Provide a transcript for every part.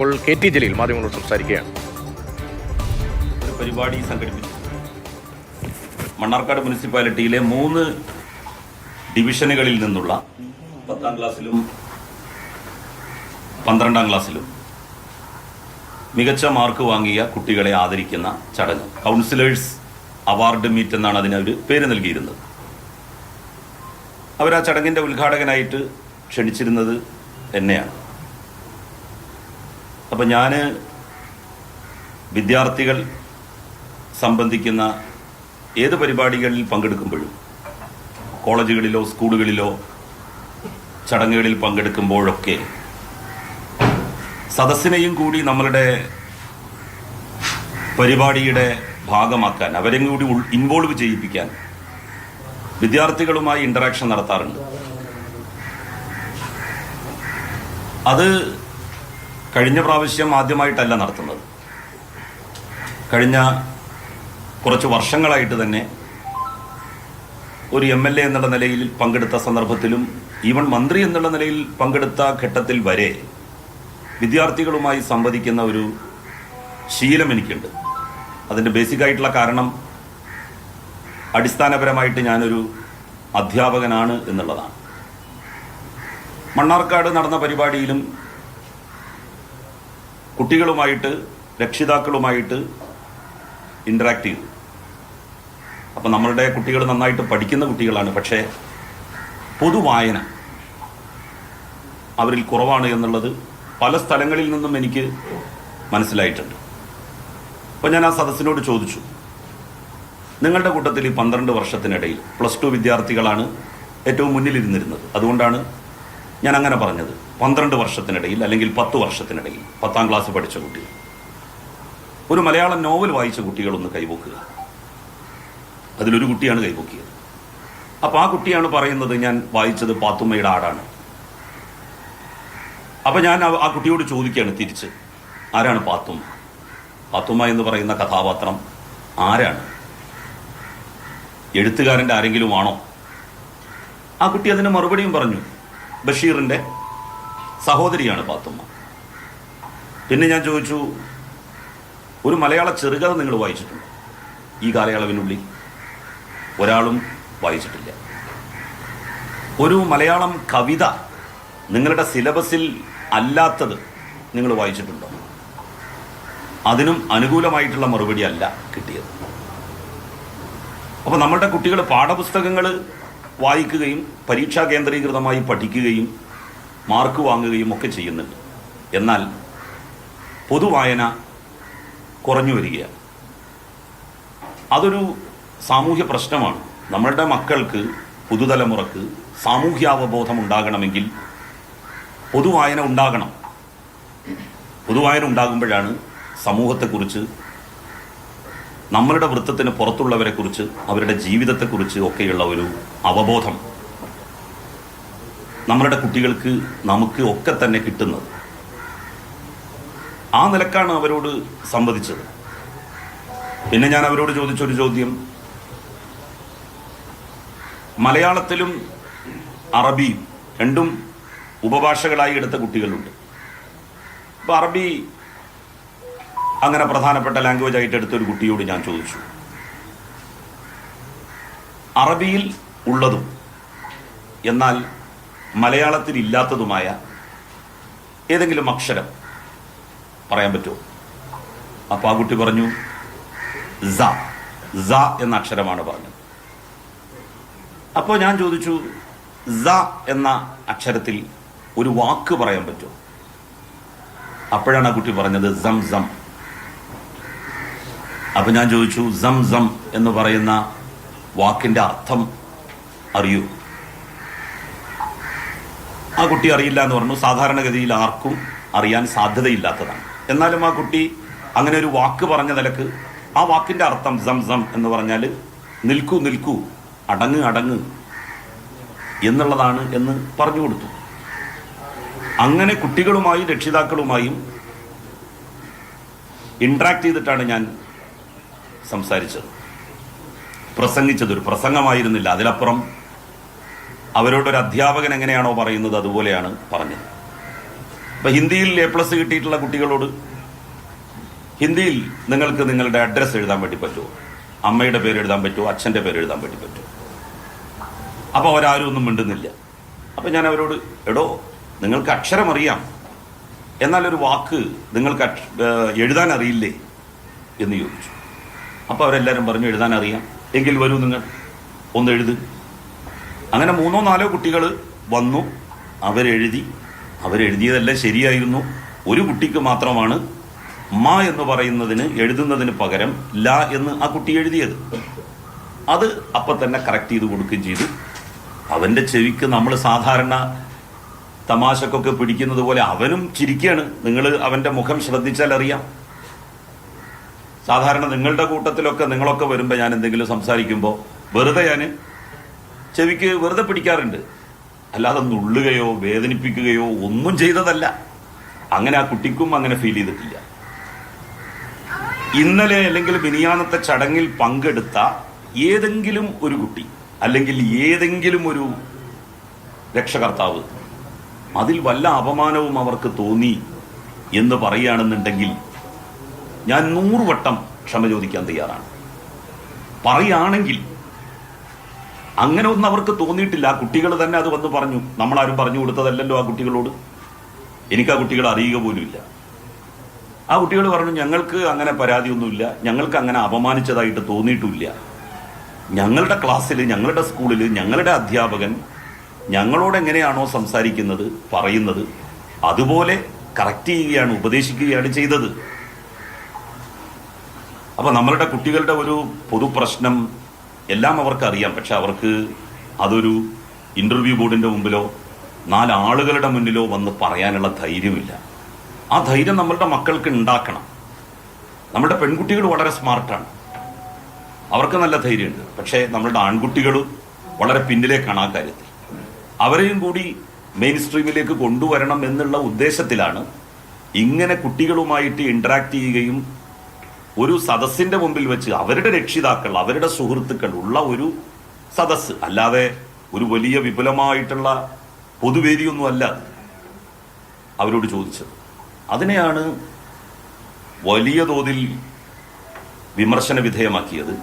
ഇപ്പോൾ KT ജലീൽ മാധ്യമങ്ങളോട് സംസാരിക്കുകയാണ്. ഒരു പരിപാടി സംഘടിപ്പിച്ചു. മണ്ണാർക്കാട് മുനിസിപ്പാലിറ്റിയിലെ 3 ഡിവിഷനുകളിൽ നിന്നുള്ള 10ാം ക്ലാസ്സിലും 12ാം ക്ലാസ്സിലും മികച്ച മാർക്ക് വാങ്ങിയ കുട്ടികളെ ആദരിക്കുന്ന ചടങ്ങ്, കൗൺസിലേഴ്സ് അവാർഡ് മീറ്റ് എന്നാണ് അതിന് ഒരു പേര് നൽകിയിരുന്നത്. അവർ ആ ചടങ്ങിന്റെ ഉദ്ഘാടകനായിട്ട് ക്ഷണിച്ചിരുന്നത് എന്നെയാണ്. അപ്പം ഞാൻ വിദ്യാർത്ഥികൾ സംബന്ധിക്കുന്ന ഏത് പരിപാടികളിൽ പങ്കെടുക്കുമ്പോഴും, കോളേജുകളിലോ സ്കൂളുകളിലോ ചടങ്ങുകളിൽ പങ്കെടുക്കുമ്പോഴൊക്കെ സദസ്സിനെയും കൂടി നമ്മളുടെ പരിപാടിയുടെ ഭാഗമാക്കാൻ, അവരെയും കൂടി ഇൻവോൾവ് ചെയ്യിപ്പിക്കാൻ വിദ്യാർത്ഥികളുമായി ഇന്ററാക്ഷൻ നടത്താറുണ്ട്. അത് കഴിഞ്ഞ പ്രാവശ്യം ആദ്യമായിട്ടല്ല നടത്തുന്നത്. കഴിഞ്ഞ കുറച്ച് വർഷങ്ങളായിട്ട് തന്നെ ഒരു MLA എന്നുള്ള നിലയിൽ പങ്കെടുത്ത സന്ദർഭത്തിലും ഈവൻ മന്ത്രി എന്നുള്ള നിലയിൽ പങ്കെടുത്ത ഘട്ടത്തിൽ വരെ വിദ്യാർത്ഥികളുമായി സംവദിക്കുന്ന ഒരു ശീലം എനിക്കുണ്ട്. അതിൻ്റെ ബേസിക്കായിട്ടുള്ള കാരണം അടിസ്ഥാനപരമായിട്ട് ഞാനൊരു അധ്യാപകനാണ് എന്നുള്ളതാണ്. മണ്ണാർക്കാട് നടന്ന പരിപാടിയിലും കുട്ടികളുമായിട്ട്, രക്ഷിതാക്കളുമായിട്ട് ഇൻറ്ററാക്ട് ചെയ്തു. അപ്പം നമ്മളുടെ കുട്ടികൾ നന്നായിട്ട് പഠിക്കുന്ന കുട്ടികളാണ്, പക്ഷേ പൊതുവായന അവരിൽ കുറവാണ് എന്നുള്ളത് പല സ്ഥലങ്ങളിൽ നിന്നും എനിക്ക് മനസ്സിലായിട്ടുണ്ട്. അപ്പം ഞാൻ ആ സദസ്സിനോട് ചോദിച്ചു, നിങ്ങളുടെ കൂട്ടത്തിൽ ഈ 12 വർഷത്തിനിടയിൽ +2 വിദ്യാർത്ഥികളാണ് ഏറ്റവും മുന്നിലിരുന്നിരുന്നത്. അതുകൊണ്ടാണ് ഞാൻ അങ്ങനെ പറഞ്ഞത്. 12 വർഷത്തിനിടയിൽ അല്ലെങ്കിൽ 10 വർഷത്തിനിടയിൽ 10ാം ക്ലാസ് പഠിച്ച കുട്ടികൾ, ഒരു മലയാളം നോവൽ വായിച്ച കുട്ടികളൊന്ന് കൈവക്കുക. അതിലൊരു കുട്ടിയാണ് കൈവക്കിയത്. അപ്പം ആ കുട്ടിയാണ് പറയുന്നത്, ഞാൻ വായിച്ചത് പാത്തുമ്മയുടെ ആടാണ്. അപ്പം ഞാൻ ആ കുട്ടിയോട് ചോദിക്കുകയാണ് തിരിച്ച്, ആരാണ് പാത്തുമ്മ? പാത്തുമ്മ എന്ന് പറയുന്ന കഥാപാത്രം ആരാണ്? എഴുത്തുകാരൻ്റെ ആരെങ്കിലും ആണോ? ആ കുട്ടി അതിന് മറുപടിയും പറഞ്ഞു, ബഷീറിൻ്റെ സഹോദരിയാണ് പാത്തുമ്മ. പിന്നെ ഞാൻ ചോദിച്ചു, ഒരു മലയാള ചെറുകഥ നിങ്ങൾ വായിച്ചിട്ടുണ്ടോ? ഈ കാലയളവിനുള്ളിൽ ഒരാളും വായിച്ചിട്ടില്ല. ഒരു മലയാളം കവിത നിങ്ങളുടെ സിലബസിൽ അല്ലാത്തത് നിങ്ങൾ വായിച്ചിട്ടുണ്ടോ? അതിനും അനുകൂലമായിട്ടുള്ള മറുപടി അല്ല കിട്ടിയത്. അപ്പോൾ നമ്മളുടെ കുട്ടികൾ പാഠപുസ്തകങ്ങൾ വായിക്കുകയും പരീക്ഷാ കേന്ദ്രീകൃതമായി പഠിക്കുകയും മാർക്ക് വാങ്ങുകയും ഒക്കെ ചെയ്യുന്നുണ്ട്. എന്നാൽ പൊതുവായന കുറഞ്ഞു വരികയാണ്. അതൊരു സാമൂഹ്യ പ്രശ്നമാണ്. നമ്മളുടെ മക്കൾക്ക്, പുതുതലമുറക്ക് സാമൂഹ്യാവബോധം ഉണ്ടാകണമെങ്കിൽ പൊതുവായന ഉണ്ടാകണം. പൊതുവായന ഉണ്ടാകുമ്പോഴാണ് സമൂഹത്തെക്കുറിച്ച്, നമ്മളുടെ വൃത്തത്തിന് പുറത്തുള്ളവരെക്കുറിച്ച്, അവരുടെ ജീവിതത്തെക്കുറിച്ച് ഒക്കെയുള്ള ഒരു അവബോധം നമ്മളുടെ കുട്ടികൾക്ക്, നമുക്ക് ഒക്കെ തന്നെ കിട്ടുന്നത്. ആ നിലക്കാണ് അവരോട് സംവദിച്ചത്. പിന്നെ ഞാൻ അവരോട് ചോദിച്ചൊരു ചോദ്യം, മലയാളത്തിലും അറബിയും രണ്ടും ഉപഭാഷകളായി എടുത്ത കുട്ടികളുണ്ട്. അപ്പോൾ അറബി അങ്ങനെ പ്രധാനപ്പെട്ട ലാംഗ്വേജ് ആയിട്ട് എടുത്തൊരു കുട്ടിയോട് ഞാൻ ചോദിച്ചു, അറബിയിൽ ഉള്ളതും എന്നാൽ മലയാളത്തിൽ ഇല്ലാത്തതുമായ ഏതെങ്കിലും അക്ഷരം പറയാൻ പറ്റുമോ? അപ്പോൾ ആ കുട്ടി പറഞ്ഞു, സ എന്ന അക്ഷരമാണ് പറഞ്ഞത്. അപ്പോൾ ഞാൻ ചോദിച്ചു, സ എന്ന അക്ഷരത്തിൽ ഒരു വാക്ക് പറയാൻ പറ്റുമോ? അപ്പോഴാണ് ആ കുട്ടി പറഞ്ഞത് സംസം. അപ്പം ഞാൻ ചോദിച്ചു, സംസം എന്ന് പറയുന്ന വാക്കിൻ്റെ അർത്ഥം അറിയൂ? ആ കുട്ടി അറിയില്ല എന്ന് പറഞ്ഞു. സാധാരണഗതിയിൽ ആർക്കും അറിയാൻ സാധ്യതയില്ലാത്തതാണ്. എന്നാലും ആ കുട്ടി അങ്ങനെ ഒരു വാക്ക് പറഞ്ഞ നിലക്ക് ആ വാക്കിൻ്റെ അർത്ഥം സംസം എന്ന് പറഞ്ഞാൽ നിൽക്കൂ നിൽക്കൂ, അടങ്ങ് അടങ്ങ് എന്നുള്ളതാണ് എന്ന് പറഞ്ഞു കൊടുത്തു. അങ്ങനെ കുട്ടികളുമായും രക്ഷിതാക്കളുമായും ഇൻട്രാക്ട് ചെയ്തിട്ടാണ് ഞാൻ സംസാരിച്ചത്, പ്രസംഗിച്ചത്. ഒരു പ്രസംഗമായിരുന്നില്ല. അതിലപ്പുറം അവരോടൊരു അധ്യാപകൻ എങ്ങനെയാണോ പറയുന്നത് അതുപോലെയാണ് പറഞ്ഞത്. ഇപ്പം ഹിന്ദിയിൽ A+ കിട്ടിയിട്ടുള്ള കുട്ടികളോട് ഹിന്ദിയിൽ നിങ്ങൾക്ക് നിങ്ങളുടെ അഡ്രസ്സ് എഴുതാൻ വേണ്ടി പറ്റുമോ, അമ്മയുടെ പേര് എഴുതാൻ പറ്റുമോ, അച്ഛൻ്റെ പേര് എഴുതാൻ വേണ്ടി പറ്റുമോ? അപ്പോൾ അവരാരും ഒന്നും മിണ്ടുന്നില്ല. അപ്പം ഞാൻ അവരോട്, എടോ നിങ്ങൾക്ക് അക്ഷരം അറിയാം, എന്നാലൊരു വാക്ക് നിങ്ങൾക്ക് എഴുതാൻ അറിയില്ലേ എന്ന് ചോദിച്ചു. അപ്പോൾ അവരെല്ലാവരും പറഞ്ഞു എഴുതാൻ അറിയാം, എങ്കിൽ വരൂ നിങ്ങൾ ഒന്ന് എഴുത്. അങ്ങനെ 3-4 കുട്ടികൾ വന്നു, അവരെഴുതിയതെല്ലാം ശരിയായിരുന്നു. ഒരു കുട്ടിക്ക് മാത്രമാണ് മ എന്ന് പറയുന്നതിന് എഴുതുന്നതിന് പകരം ല എന്ന് ആ കുട്ടി എഴുതിയത്. അത് അപ്പം തന്നെ കറക്റ്റ് ചെയ്ത് കൊടുക്കുകയും ചെയ്തു. അവൻ്റെ ചെവിക്ക് നമ്മൾ സാധാരണ തമാശക്കൊക്കെ പിടിക്കുന്നത് പോലെ അവനും ചിരിക്കുകയാണ്. നിങ്ങൾ അവൻ്റെ മുഖം ശ്രദ്ധിച്ചാൽ അറിയാം. സാധാരണ നിങ്ങളുടെ കൂട്ടത്തിലൊക്കെ നിങ്ങളൊക്കെ വരുമ്പോൾ ഞാൻ എന്തെങ്കിലും സംസാരിക്കുമ്പോൾ വെറുതെ ഞാൻ ചെവിക്ക് വെറുതെ പിടിക്കാറുണ്ട്, അല്ലാതെ നുള്ളുകയോ വേദനിപ്പിക്കുകയോ ഒന്നും ചെയ്തതല്ല. അങ്ങനെ ആ കുട്ടിക്കും അങ്ങനെ ഫീൽ ചെയ്തിട്ടില്ല. ഇന്നലെ അല്ലെങ്കിൽ മിനിയാന്നത്തെ ചടങ്ങിൽ പങ്കെടുത്ത ഏതെങ്കിലും ഒരു കുട്ടി അല്ലെങ്കിൽ ഏതെങ്കിലും ഒരു രക്ഷകർത്താവ് അതിൽ വല്ല അപമാനവും അവർക്ക് തോന്നി എന്ന് പറയുകയാണെന്നുണ്ടെങ്കിൽ ഞാൻ 100 വട്ടം ക്ഷമ ചോദിക്കാൻ തയ്യാറാണ്. പറയുകയാണെങ്കിൽ അങ്ങനെ ഒന്നും അവർക്ക് തോന്നിയിട്ടില്ല. ആ കുട്ടികൾ തന്നെ അത് വന്ന് പറഞ്ഞു. നമ്മളാരും പറഞ്ഞു കൊടുത്തതല്ലല്ലോ ആ കുട്ടികളോട്. എനിക്ക് ആ കുട്ടികളെ അറിയുക പോലുമില്ല. ആ കുട്ടികൾ പറഞ്ഞു, ഞങ്ങൾക്ക് അങ്ങനെ പരാതിയൊന്നുമില്ല, ഞങ്ങൾക്ക് അങ്ങനെ അപമാനിച്ചതായിട്ട് തോന്നിയിട്ടുമില്ല. ഞങ്ങളുടെ ക്ലാസ്സിൽ, ഞങ്ങളുടെ സ്കൂളിൽ ഞങ്ങളുടെ അധ്യാപകൻ ഞങ്ങളോട് എങ്ങനെയാണോ സംസാരിക്കുന്നത്, പറയുന്നത്, അതുപോലെ കറക്റ്റ് ചെയ്യുകയാണ്, ഉപദേശിക്കുകയാണ് ചെയ്തത്. അപ്പം നമ്മളുടെ കുട്ടികളുടെ ഒരു പൊതുപ്രശ്നം എല്ലാം അവർക്കറിയാം. പക്ഷെ അവർക്ക് അതൊരു ഇൻ്റർവ്യൂ ബോർഡിൻ്റെ മുമ്പിലോ 4 ആളുകളുടെ മുന്നിലോ വന്ന് പറയാനുള്ള ധൈര്യമില്ല. ആ ധൈര്യം നമ്മളുടെ മക്കൾക്ക് ഉണ്ടാക്കണം. നമ്മുടെ പെൺകുട്ടികൾ വളരെ സ്മാർട്ടാണ്, അവർക്ക് നല്ല ധൈര്യമുണ്ട്. പക്ഷേ നമ്മളുടെ ആൺകുട്ടികൾ വളരെ പിന്നിലേക്കാണ് ആ കാര്യത്തിൽ. അവരെയും കൂടി മെയിൻ സ്ട്രീമിലേക്ക് കൊണ്ടുവരണം എന്നുള്ള ഉദ്ദേശത്തിലാണ് ഇങ്ങനെ കുട്ടികളുമായിട്ട് ഇൻട്രാക്ട് ചെയ്യുകയും ഒരു സദസ്സിന്റെ മുമ്പിൽ വെച്ച് അവരുടെ രക്ഷിതാക്കൾ, അവരുടെ സുഹൃത്തുക്കൾ ഉള്ള ഒരു സദസ്സ്, അല്ലാതെ ഒരു വലിയ വിപുലമായിട്ടുള്ള പൊതുവേദിയൊന്നുമല്ല അവരോട് ചോദിച്ചത്. അതിനെയാണ് വലിയ തോതിൽ വിമർശന വിധേയമാക്കിയത്.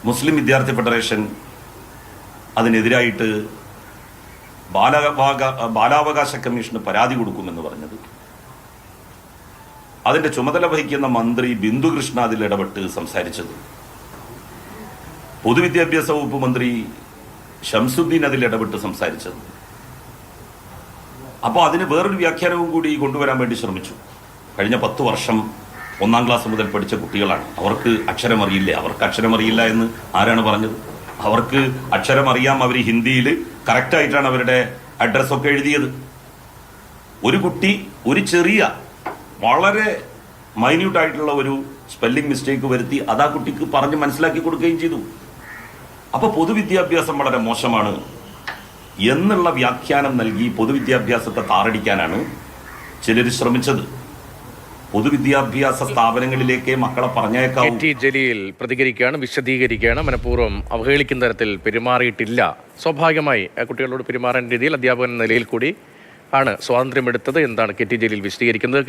മുസ്ലിം വിദ്യാർത്ഥി ഫെഡറേഷൻ അതിനെതിരായിട്ട് ബാലാവകാശ കമ്മീഷന് പരാതി കൊടുക്കുമെന്ന് പറഞ്ഞത്. അതിന്റെ ചുമതല വഹിക്കുന്ന മന്ത്രി ബിന്ദു കൃഷ്ണ അതിൽ ഇടപെട്ട് സംസാരിച്ചത്. പൊതുവിദ്യാഭ്യാസ വകുപ്പ് മന്ത്രി ഷംസുദ്ദീൻ അതിൽ ഇടപെട്ട് സംസാരിച്ചത്. അപ്പോൾ അതിന് വേറൊരു വ്യാഖ്യാനവും കൂടി കൊണ്ടുവരാൻ വേണ്ടി ശ്രമിച്ചു. കഴിഞ്ഞ 10 വർഷം 1-ാം ക്ലാസ് മുതൽ പഠിച്ച കുട്ടികളാണ്. അവർക്ക് അക്ഷരമറിയില്ല. അവർക്ക് അക്ഷരമറിയില്ല എന്ന് ആരാണ് പറഞ്ഞത്? അവർക്ക് അക്ഷരമറിയാം. അവർ ഹിന്ദിയിൽ കറക്റ്റായിട്ടാണ് അവരുടെ അഡ്രസ്സൊക്കെ എഴുതിയത്. ഒരു കുട്ടി ഒരു ചെറിയ വളരെ മൈന്യൂട്ടായിട്ടുള്ള ഒരു സ്പെല്ലിംഗ് മിസ്റ്റേക്ക് വരുത്തി അത് ആ കുട്ടിക്ക് പറഞ്ഞ് മനസ്സിലാക്കി കൊടുക്കുകയും ചെയ്തു. അപ്പോൾ പൊതുവിദ്യാഭ്യാസം വളരെ മോശമാണ് എന്നുള്ള വ്യാഖ്യാനം നൽകി പൊതുവിദ്യാഭ്യാസത്തെ താറടിക്കാനാണ് ചിലർ ശ്രമിച്ചത്. പൊതുവിദ്യാഭ്യാസ സ്ഥാപനങ്ങളിലേക്ക് മക്കളെ പറഞ്ഞേക്കാവൂ. KT ജലീൽ പ്രതികരിക്കുകയാണ്, വിശദീകരിക്കുകയാണ്. മനഃപൂർവ്വം അവഹേളിക്കുന്ന തരത്തിൽ പെരുമാറിയിട്ടില്ല. സ്വാഭാവികമായി കുട്ടികളോട് പെരുമാറേണ്ട രീതിയിൽ അധ്യാപകൻ എന്ന നിലയിൽ കൂടി ആണ് സ്വാതന്ത്ര്യമെടുത്തത്. എന്താണ് KT ജലീൽ വിശദീകരിക്കുന്നത്?